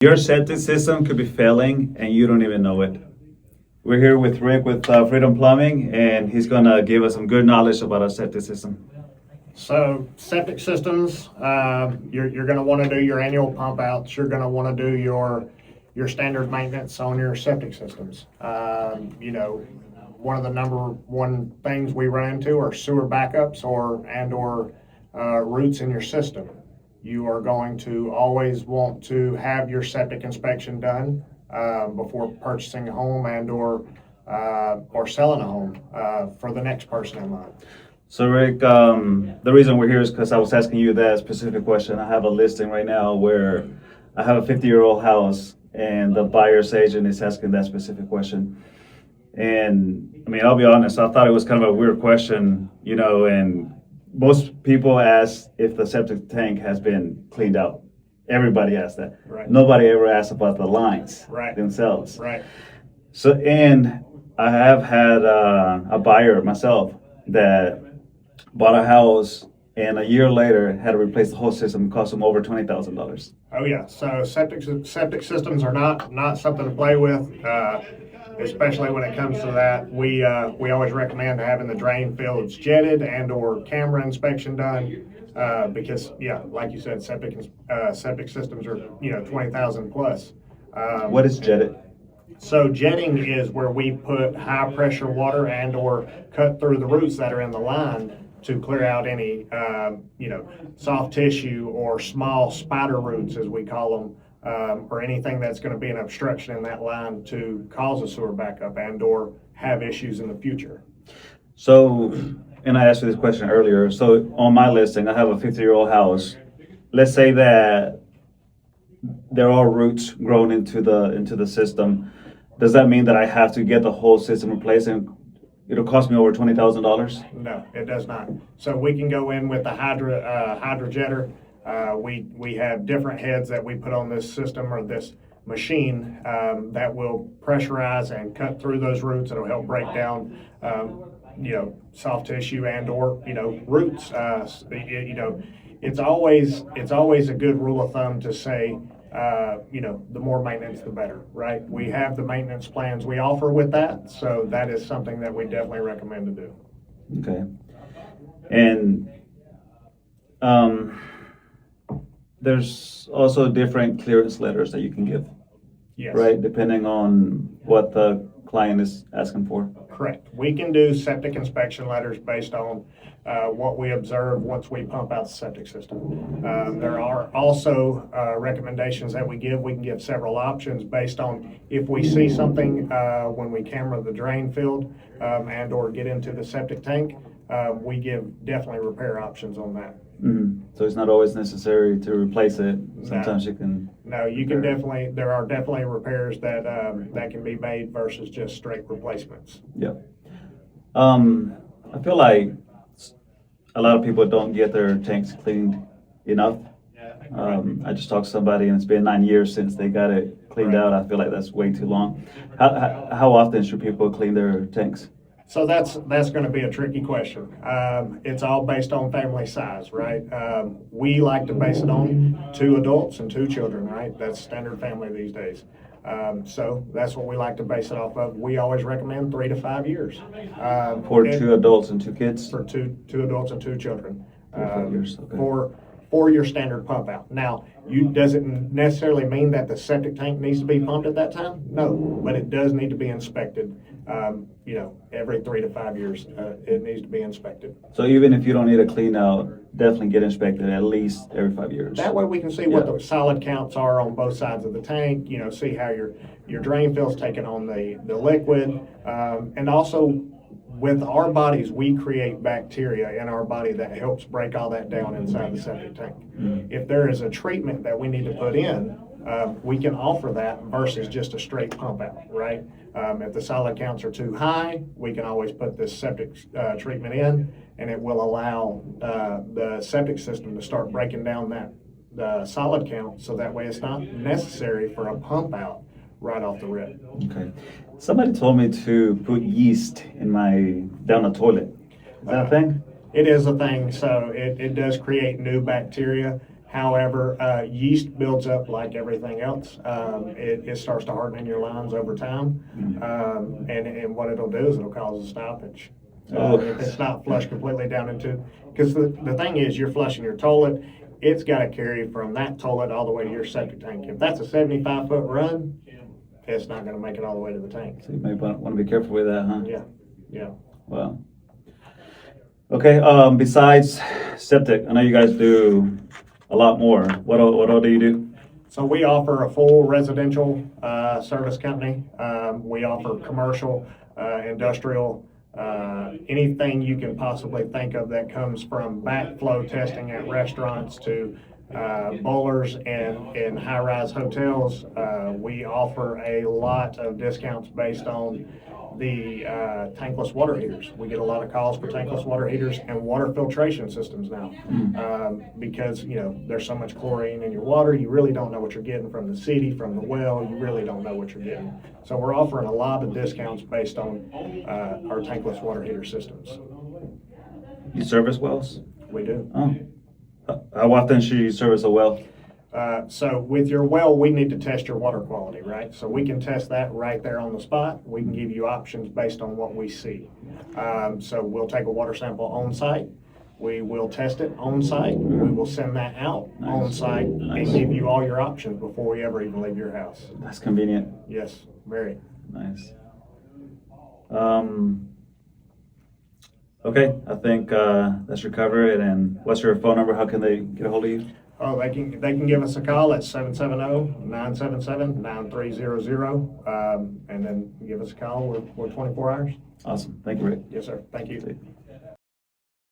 Your septic system could be failing and you don't even know it. We're here with Rick with Freedom Plumbing, and he's going to give us some good knowledge about our septic system. So septic systems, you're going to want to do your annual pump outs. You're going to want to do your standard maintenance on your septic systems. One of the number one things we run into are sewer backups or roots in your system. You are going to always want to have your septic inspection done before purchasing a home or selling a home for the next person in line. So Rick, the reason we're here is because I was asking you that specific question. I have a listing right now where I have a 50-year-old house and the buyer's agent is asking that specific question. And I mean, I'll be honest, I thought it was kind of a weird question, and most people ask if the septic tank has been cleaned out. Everybody asks that. Right. Nobody ever asks about the lines Right. themselves. Right. So, and I have had a buyer myself that bought a house and a year later had to replace the whole system. It cost them over $20,000. Oh yeah. So septic systems are not something to play with. Especially when it comes to that, we always recommend having the drain fields jetted and or camera inspection done because like you said, septic systems are 20,000 plus. What is jetted? So jetting is where we put high pressure water and or cut through the roots that are in the line to clear out any soft tissue or small spider roots, as we call them. Or anything that's going to be an obstruction in that line to cause a sewer backup and or have issues in the future. So, and I asked you this question earlier. So on my listing, I have a 50-year-old house. Let's say that there are roots grown into the system. Does that mean that I have to get the whole system replaced and it'll cost me over $20,000? No, it does not. So we can go in with the hydrojetter. We have different heads that we put on this system or this machine that will pressurize and cut through those roots. It'll help break down, soft tissue and or roots. It's always a good rule of thumb to say, the more maintenance, the better, right? We have the maintenance plans we offer with that, so that is something that we definitely recommend to do. Okay, and there's also different clearance letters that you can give, Yes. right? Depending on what the client is asking for. Correct. We can do septic inspection letters based on what we observe once we pump out the septic system. There are also recommendations that we give. We can give several options based on if we see something when we camera the drain field and or get into the septic tank. We give definitely repair options on that. Mm-hmm. So it's not always necessary to replace it. Sometimes you can. No, you can definitely. There are definitely repairs that can be made versus just straight replacements. Yeah. I feel like a lot of people don't get their tanks cleaned enough. I just talked to somebody and it's been 9 years since they got it cleaned out. I feel like that's way too long. How often should people clean their tanks? So that's going to be a tricky question. It's all based on family size, right? We like to base it on 2 adults and 2 children, right? That's standard family these days. So that's what we like to base it off of. We always recommend 3 to 5 years. For 2 adults and 2 kids? For two adults and 2 children. 3 to 5 years, okay. For your standard pump out. Now, does it necessarily mean that the septic tank needs to be pumped at that time? No, but it does need to be inspected. Every 3 to 5 years, it needs to be inspected. So even if you don't need a clean out, definitely get inspected at least every 5 years. That way we can see what the solid counts are on both sides of the tank, see how your drain field's taking on the liquid. And also with our bodies, we create bacteria in our body that helps break all that down inside the septic tank. Mm-hmm. If there is a treatment that we need to put in, we can offer that versus just a straight pump out, right? If the solid counts are too high, we can always put this septic treatment in, and it will allow the septic system to start breaking down the solid count, so that way it's not necessary for a pump out right off the rip. Okay. Somebody told me to put yeast down the toilet. Is that a thing? It is a thing. So it does create new bacteria However, yeast builds up like everything else. It starts to harden in your lines over time. And what it'll do is it'll cause a stoppage. If it's not flushed completely down into, because the thing is, you're flushing your toilet, it's got to carry from that toilet all the way to your septic tank. If that's a 75-foot run, it's not going to make it all the way to the tank. So you may want to be careful with that, huh? Yeah. Wow. Okay, besides septic, I know you guys do a lot more. What all do you do? So we offer a full residential service company. We offer commercial, industrial, anything you can possibly think of that comes from backflow testing at restaurants to bowlers and in high-rise hotels. We offer a lot of discounts based on the tankless water heaters. We get a lot of calls for tankless water heaters and water filtration systems now, because there's so much chlorine in your water, you really don't know what you're getting from the city, from the well. You really don't know what you're getting. So we're offering a lot of discounts based on our tankless water heater systems. You service wells? We do. Oh. How often should you service a well? So with your well, we need to test your water quality, right? So we can test that right there on the spot. We can give you options based on what we see. So we'll take a water sample on site. We will test it on site. We will send that out on site and give you all your options before we ever even leave your house. That's convenient. Yes, very. Nice. Okay, I think that should cover it. And what's your phone number? How can they get a hold of you? Oh, they can give us a call at 770-977-9300, and then give us a call. We're 24 hours. Awesome. Thank you, Rick. Yes, sir. Thank you.